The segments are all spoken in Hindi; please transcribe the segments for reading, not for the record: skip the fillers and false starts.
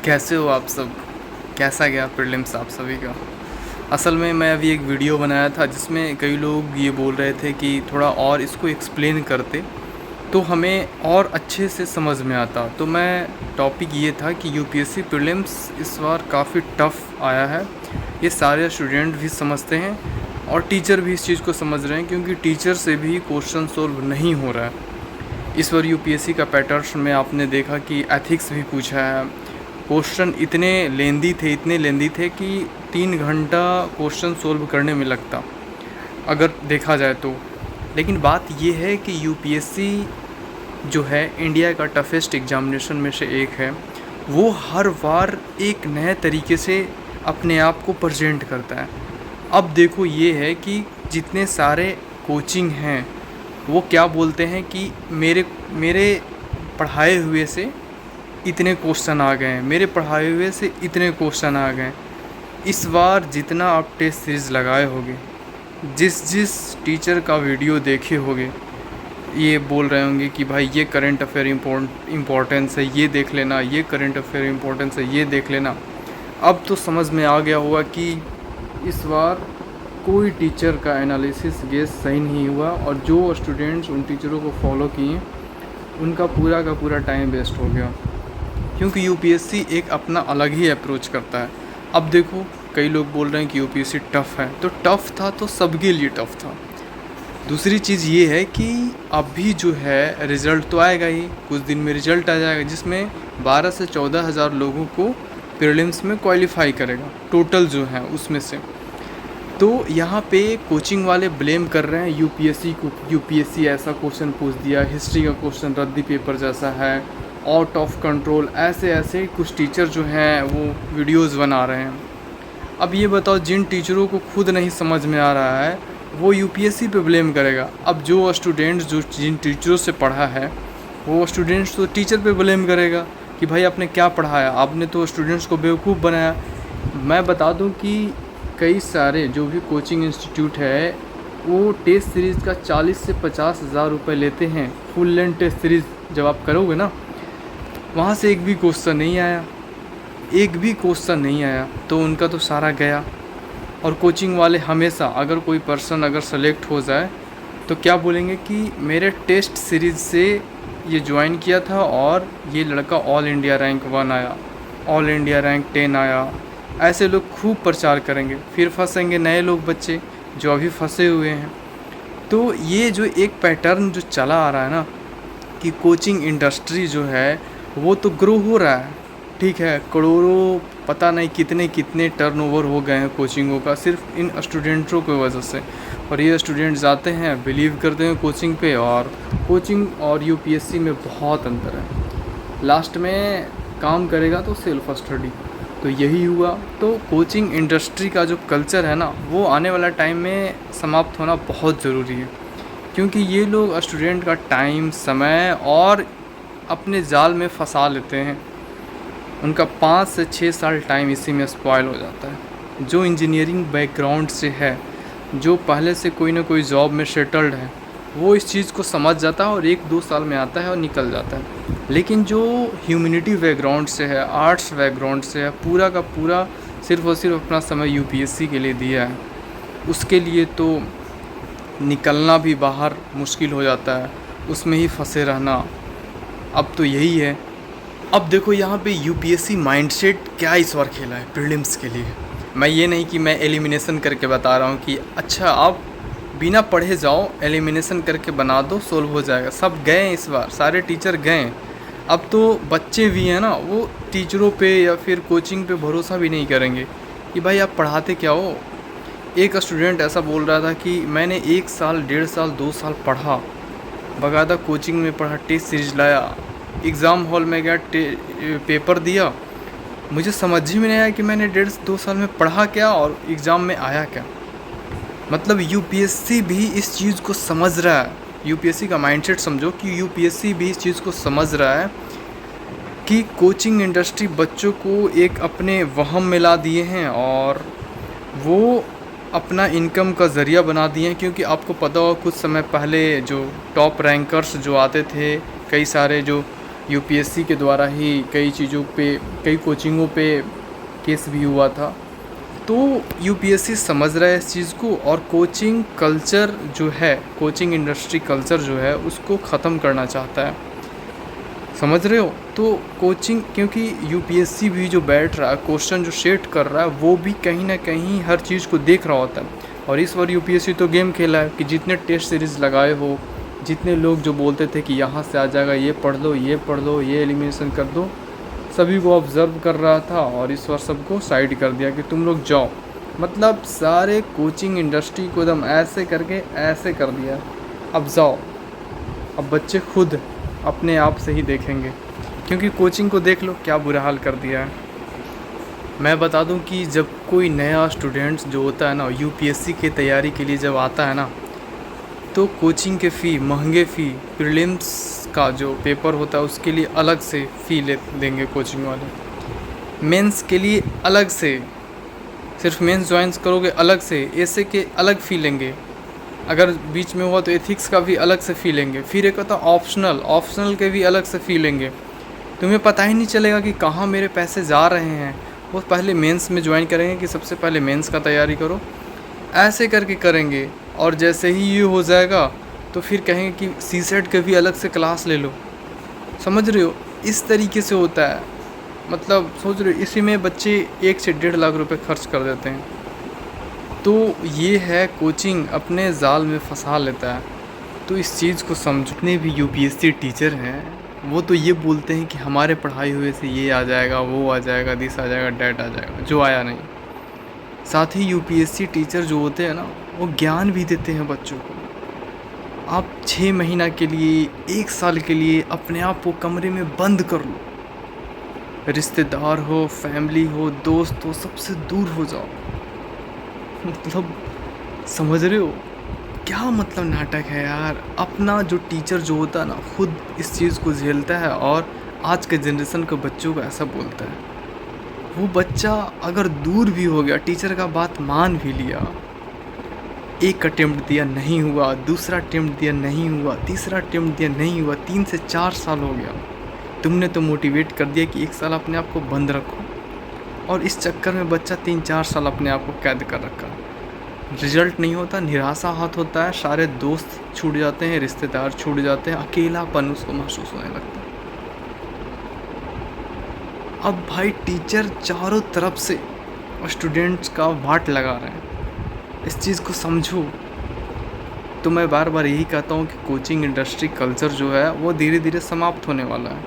कैसे हो आप सब? कैसा गया प्रीलिम्स आप सभी का? असल में मैं अभी एक वीडियो बनाया था जिसमें कई लोग ये बोल रहे थे कि थोड़ा और इसको एक्सप्लेन करते तो हमें और अच्छे से समझ में आता। तो मैं टॉपिक ये था कि यूपीएससी प्रीलिम्स इस बार काफ़ी टफ़ आया है। ये सारे स्टूडेंट भी समझते हैं और टीचर भी इस चीज़ को समझ रहे हैं, क्योंकि टीचर से भी क्वेश्चन सोल्व नहीं हो रहा है। इस बार यूपीएससी का पैटर्न में आपने देखा कि एथिक्स भी पूछा है। क्वेश्चन इतने लेंदी थे कि 3 घंटा क्वेश्चन सोल्व करने में लगता, अगर देखा जाए तो। लेकिन बात ये है कि यूपीएससी जो है इंडिया का टफेस्ट एग्जामिनेशन में से एक है। वो हर बार एक नए तरीके से अपने आप को प्रेजेंट करता है। अब देखो ये है कि जितने सारे कोचिंग हैं वो क्या बोलते हैं कि मेरे मेरे पढ़ाए हुए से इतने क्वेश्चन आ गए हैं, मेरे पढ़ाए हुए से इतने क्वेश्चन आ गए। इस बार जितना आप टेस्ट सीरीज़ लगाए होंगे, जिस जिस टीचर का वीडियो देखे होंगे, ये बोल रहे होंगे कि भाई ये करंट अफेयर इम्पोर्टेंस है, ये देख लेना, ये करंट अफेयर इम्पोर्टेंस है, ये देख लेना। अब तो समझ में आ गया होगा कि इस बार कोई टीचर का एनालिसिस गेस सही नहीं हुआ, और जो स्टूडेंट्स उन टीचरों को फॉलो किए उनका पूरा का पूरा टाइम वेस्ट हो गया। क्योंकि यूपीएससी एक अपना अलग ही अप्रोच करता है। अब देखो कई लोग बोल रहे हैं कि यूपीएससी टफ़ है, तो टफ़ था तो सबके लिए टफ़ था। दूसरी चीज़ ये है कि अभी जो है रिज़ल्ट तो आएगा ही, कुछ दिन में रिज़ल्ट आ जाएगा, जिसमें 12 से 14 हज़ार लोगों को प्रीलिम्स में क्वालिफाई करेगा टोटल जो है उसमें से। तो यहाँ पे कोचिंग वाले ब्लेम कर रहे हैं यूपीएससी को, यूपीएससी ऐसा क्वेश्चन पूछ दिया, हिस्ट्री का क्वेश्चन रद्दी पेपर जैसा है, आउट ऑफ कंट्रोल, ऐसे ऐसे कुछ टीचर जो हैं वो वीडियोस बना रहे हैं। अब ये बताओ, जिन टीचरों को खुद नहीं समझ में आ रहा है वो यूपीएससी पे ब्लेम करेगा। अब जो स्टूडेंट्स जो जिन टीचरों से पढ़ा है वो स्टूडेंट्स तो टीचर पे ब्लेम करेगा कि भाई आपने क्या पढ़ाया, आपने तो स्टूडेंट्स को बेवकूफ़ बनाया। मैं बता दूं कि कई सारे जो भी कोचिंग इंस्टीट्यूट है वो टेस्ट सीरीज़ का 40 से 50 हज़ार रुपये लेते हैं। फुल लेंथ टेस्ट सीरीज़ जब आप करोगे ना, वहाँ से एक भी क्वेश्चन नहीं आया, एक भी क्वेश्चन नहीं आया, तो उनका तो सारा गया। और कोचिंग वाले हमेशा अगर कोई पर्सन अगर सेलेक्ट हो जाए तो क्या बोलेंगे कि मेरे टेस्ट सीरीज़ से ये ज्वाइन किया था और ये लड़का ऑल इंडिया रैंक 1 आया, ऑल इंडिया रैंक 10 आया। ऐसे लोग खूब प्रचार करेंगे, फिर फंसेंगे नए लोग, बच्चे जो अभी फंसे हुए हैं। तो ये जो एक पैटर्न जो चला आ रहा है ना कि कोचिंग इंडस्ट्री जो है वो तो ग्रो हो रहा है, ठीक है, करोड़ों पता नहीं कितने कितने टर्नओवर हो गए हैं कोचिंगों का सिर्फ इन स्टूडेंट्सों की वजह से। और ये स्टूडेंट्स जाते हैं, बिलीव करते हैं कोचिंग पे, और कोचिंग और यूपीएससी में बहुत अंतर है। लास्ट में काम करेगा तो सेल्फ स्टडी, तो यही हुआ। तो कोचिंग इंडस्ट्री का जो कल्चर है ना वो आने वाला टाइम में समाप्त होना बहुत ज़रूरी है, क्योंकि ये लोग स्टूडेंट का टाइम, समय और अपने जाल में फंसा लेते हैं। उनका 5 से 6 साल टाइम इसी में स्पॉइल हो जाता है। जो इंजीनियरिंग बैकग्राउंड से है, जो पहले से कोई ना कोई जॉब में सेटल्ड है, वो इस चीज़ को समझ जाता है और 1-2 साल में आता है और निकल जाता है। लेकिन जो ह्यूमैनिटी बैकग्राउंड से है, आर्ट्स बैकग्राउंड से है, पूरा का पूरा सिर्फ़ और सिर्फ अपना समय यूपीएससी के लिए दिया है, उसके लिए तो निकलना भी बाहर मुश्किल हो जाता है, उसमें ही फंसे रहना। अब तो यही है। अब देखो यहाँ पे यूपीएससी माइंडसेट क्या इस बार खेला है प्रीलिम्स के लिए। मैं ये नहीं कि मैं एलिमिनेशन करके बता रहा हूँ कि अच्छा आप बिना पढ़े जाओ, एलिमिनेशन करके बना दो, सोल्व हो जाएगा। सब गए इस बार, सारे टीचर गए। अब तो बच्चे भी हैं ना, वो टीचरों पे या फिर कोचिंग पे भरोसा भी नहीं करेंगे कि भाई आप पढ़ाते क्या हो। एक स्टूडेंट ऐसा बोल रहा था कि मैंने 1 साल, 1.5 साल, 2 साल पढ़ा, बाकायदा कोचिंग में पढ़ा, टेस्ट सीरीज लाया, एग्ज़ाम हॉल में गया, पेपर दिया, मुझे समझ ही में नहीं आया कि मैंने 1.5-2 साल में पढ़ा क्या और एग्ज़ाम में आया क्या। मतलब यूपीएससी भी इस चीज़ को समझ रहा है। यूपीएससी का माइंडसेट समझो कि यूपीएससी भी इस चीज़ को समझ रहा है कि कोचिंग इंडस्ट्री बच्चों को एक अपने वहम में ला दिए हैं और वो अपना इनकम का ज़रिया बना दिए हैं। क्योंकि आपको पता होगा कुछ समय पहले जो टॉप रैंकर्स जो आते थे, कई सारे जो यूपीएससी के द्वारा ही कई चीज़ों पे, कई कोचिंगों पे केस भी हुआ था। तो यूपीएससी समझ रहा है इस चीज़ को, और कोचिंग कल्चर जो है, कोचिंग इंडस्ट्री कल्चर जो है, उसको ख़त्म करना चाहता है। समझ रहे हो? तो कोचिंग, क्योंकि यूपीएससी भी जो बैठ रहा है, क्वेश्चन जो सेट कर रहा है, वो भी कहीं ना कहीं हर चीज़ को देख रहा होता है। और इस बार यूपीएससी तो गेम खेला है कि जितने टेस्ट सीरीज़ लगाए हो, जितने लोग जो बोलते थे कि यहाँ से आ जाएगा, ये पढ़ लो, ये पढ़ लो, ये एलिमिनेशन कर दो, सभी को ऑब्ज़र्व कर रहा था और इस बार सबको साइड कर दिया कि तुम लोग जाओ। मतलब सारे कोचिंग इंडस्ट्री को एकदम ऐसे करके ऐसे कर दिया, अब जाओ, अब बच्चे खुद अपने आप से ही देखेंगे। क्योंकि कोचिंग को देख लो क्या बुरा हाल कर दिया है। मैं बता दूं कि जब कोई नया स्टूडेंट्स जो होता है ना, यूपीएससी की तैयारी के लिए जब आता है ना, तो कोचिंग के फ़ी, महंगे फ़ी, प्रीलिम्स का जो पेपर होता है उसके लिए अलग से फ़ी लेंगे कोचिंग वाले, मेंस के लिए अलग से, सिर्फ मेंस ज्वाइन करोगे अलग से, ऐसे के अलग फ़ी लेंगे, अगर बीच में हुआ तो एथिक्स का भी अलग से फ़ी लेंगे, फिर एक होता ऑप्शनल के भी अलग से फ़ी लेंगे। तुम्हें पता ही नहीं चलेगा कि कहाँ मेरे पैसे जा रहे हैं। वो पहले मेंस में ज्वाइन करेंगे कि सबसे पहले मेंस का तैयारी करो, ऐसे करके करेंगे। और जैसे ही ये हो जाएगा तो फिर कहेंगे कि सीसेट के भी अलग से क्लास ले लो। समझ रहे हो? इस तरीके से होता है। मतलब सोच रहे हो, इसी में बच्चे 1 से 1.5 लाख रुपए खर्च कर देते हैं। तो ये है, कोचिंग अपने जाल में फंसा लेता है। तो इस चीज़ को समझो। जितने भी यूपीएससी टीचर हैं वो तो ये बोलते हैं कि हमारे पढ़ाई हुए से ये आ जाएगा, वो आ जाएगा, दिस आ जाएगा, डैट आ जाएगा, जो आया नहीं। साथ ही यूपीएससी टीचर जो होते हैं ना, वो ज्ञान भी देते हैं बच्चों को। आप 6 महीना के लिए, 1 साल के लिए अपने आप को कमरे में बंद कर लो, रिश्तेदार हो, फैमिली हो, दोस्त हो, सबसे दूर हो जाओ। मतलब समझ रहे हो क्या मतलब नाटक है यार। अपना जो टीचर जो होता है ना, खुद इस चीज़ को झेलता है और आज के जनरेशन के बच्चों को ऐसा बोलता है। वो बच्चा अगर दूर भी हो गया, टीचर का बात मान भी लिया, एक अटेम्प्ट दिया नहीं हुआ, दूसरा अटेम्प्ट दिया नहीं हुआ, तीसरा अटेम्प्ट दिया नहीं हुआ, 3 से 4 साल हो गया, तुमने तो मोटिवेट कर दिया कि 1 साल अपने आप को बंद रखो, और इस चक्कर में बच्चा 3-4 साल अपने आप को कैद कर रखा। रिजल्ट नहीं होता, निराशा हाथ होता है, सारे दोस्त छूट जाते हैं, रिश्तेदार छूट जाते हैं, अकेलापन उसको महसूस होने लगता है। अब भाई टीचर चारों तरफ से स्टूडेंट्स का वाट लगा रहे हैं, इस चीज़ को समझो। तो मैं बार बार यही कहता हूँ कि कोचिंग इंडस्ट्री कल्चर जो है वो धीरे धीरे समाप्त होने वाला है।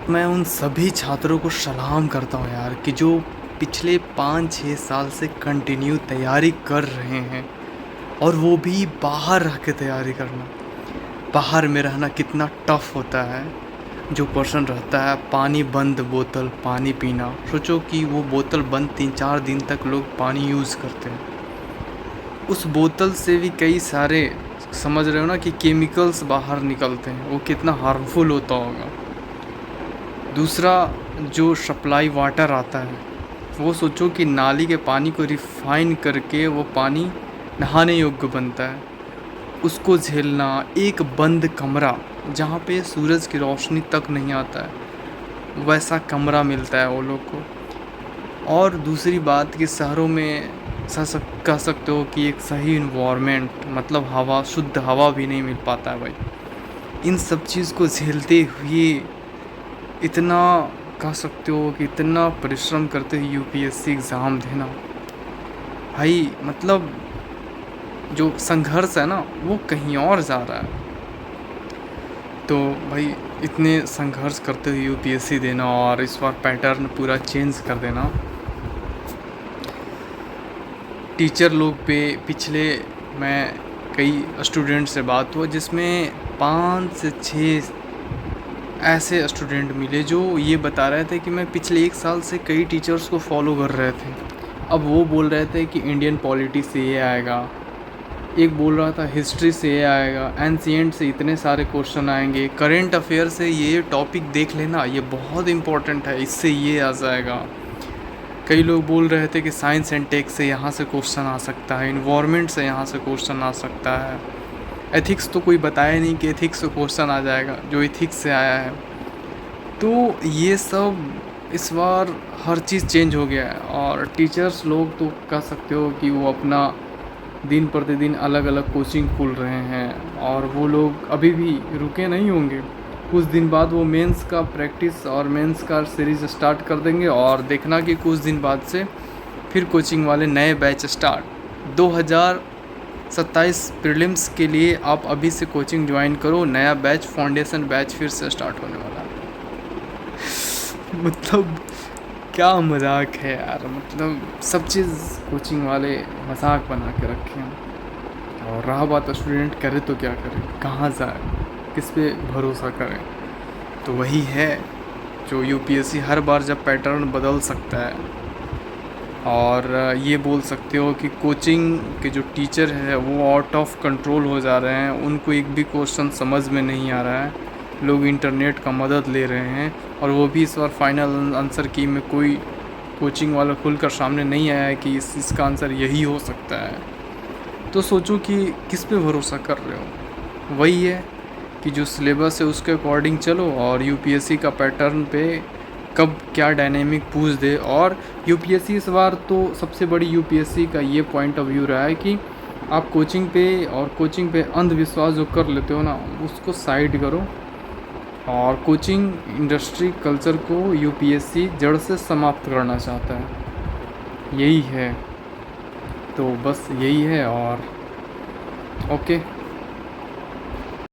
मैं उन सभी छात्रों को सलाम करता हूँ यार, कि जो पिछले 5-6 साल से कंटिन्यू तैयारी कर रहे हैं, और वो भी बाहर रह के तैयारी करना। बाहर में रहना कितना टफ़ होता है। जो पर्सन रहता है, पानी बंद बोतल पानी पीना, सोचो कि वो बोतल बंद 3-4 दिन तक लोग पानी यूज़ करते हैं। उस बोतल से भी कई सारे, समझ रहे हो ना, कि केमिकल्स बाहर निकलते हैं, वो कितना हार्मफुल होता होगा। दूसरा, जो सप्लाई वाटर आता है, वो सोचो कि नाली के पानी को रिफ़ाइन करके वो पानी नहाने योग्य बनता है, उसको झेलना। एक बंद कमरा जहाँ पे सूरज की रोशनी तक नहीं आता है, वैसा कमरा मिलता है वो लोग को। और दूसरी बात कि शहरों में कह सकते हो कि एक सही इन्वायरमेंट, मतलब हवा, शुद्ध हवा भी नहीं मिल पाता है भाई। इन सब चीज़ को झेलते हुए इतना, कह सकते हो कि इतना परिश्रम करते हुए यूपीएससी एग्ज़ाम देना भाई, मतलब जो संघर्ष है ना वो कहीं और जा रहा है। तो भाई इतने संघर्ष करते हुए यूपीएससी देना और इस बार पैटर्न पूरा चेंज कर देना। टीचर लोग पे पिछले, मैं कई स्टूडेंट से बात हुआ जिसमें 5 से 6 ऐसे स्टूडेंट मिले जो ये बता रहे थे कि मैं पिछले 1 साल से कई टीचर्स को फॉलो कर रहे थे। अब वो बोल रहे थे कि इंडियन पॉलिटी से ये आएगा, एक बोल रहा था हिस्ट्री से ये आएगा, एंशिएंट से इतने सारे क्वेश्चन आएंगे, करेंट अफेयर से ये टॉपिक देख लेना, ये बहुत इम्पोर्टेंट है, इससे ये आ जाएगा। कई लोग बोल रहे थे कि साइंस एंड टेक से यहाँ से क्वेश्चन आ सकता है, इन्वायरमेंट से यहाँ से क्वेश्चन आ सकता है। एथिक्स तो कोई बताया नहीं कि एथिक्स से क्वेश्चन आ जाएगा, जो एथिक्स से आया है। तो ये सब इस बार हर चीज़ चेंज हो गया है, और टीचर्स लोग तो कह सकते हो कि वो अपना दिन प्रतिदिन अलग अलग कोचिंग खोल रहे हैं, और वो लोग अभी भी रुके नहीं होंगे। कुछ दिन बाद वो मेंस का प्रैक्टिस और मेंस का सीरीज़ स्टार्ट कर देंगे, और देखना कि कुछ दिन बाद से फिर कोचिंग वाले नए बैच स्टार्ट। 2027 प्रीलिम्स के लिए आप अभी से कोचिंग ज्वाइन करो, नया बैच फाउंडेशन बैच फिर से स्टार्ट होने वाला है। मतलब क्या मजाक है यार, मतलब सब चीज़ कोचिंग वाले मजाक बना के रखे हैं। और रहा बात स्टूडेंट करे तो क्या करे, कहाँ जाए, किस पे भरोसा करें। तो वही है जो यूपीएससी हर बार जब पैटर्न बदल सकता है, और ये बोल सकते हो कि कोचिंग के जो टीचर है वो आउट ऑफ कंट्रोल हो जा रहे हैं, उनको एक भी क्वेश्चन समझ में नहीं आ रहा है, लोग इंटरनेट का मदद ले रहे हैं, और वो भी इस बार फाइनल आंसर की में कोई कोचिंग वाला खुलकर सामने नहीं आया है कि इसका आंसर यही हो सकता है। तो सोचो कि किस पे भरोसा कर रहे हो। वही है कि जो सिलेबस है उसके अकॉर्डिंग चलो, और यूपीएससी का पैटर्न पे कब क्या डायनेमिक पूछ दे। और यूपीएससी इस बार तो सबसे बड़ी यूपीएससी का ये पॉइंट ऑफ व्यू रहा है कि आप कोचिंग पे अंधविश्वास जो कर लेते हो ना, उसको साइड करो, और कोचिंग इंडस्ट्री कल्चर को यूपीएससी जड़ से समाप्त करना चाहता है। यही है, तो बस यही है। और ओके।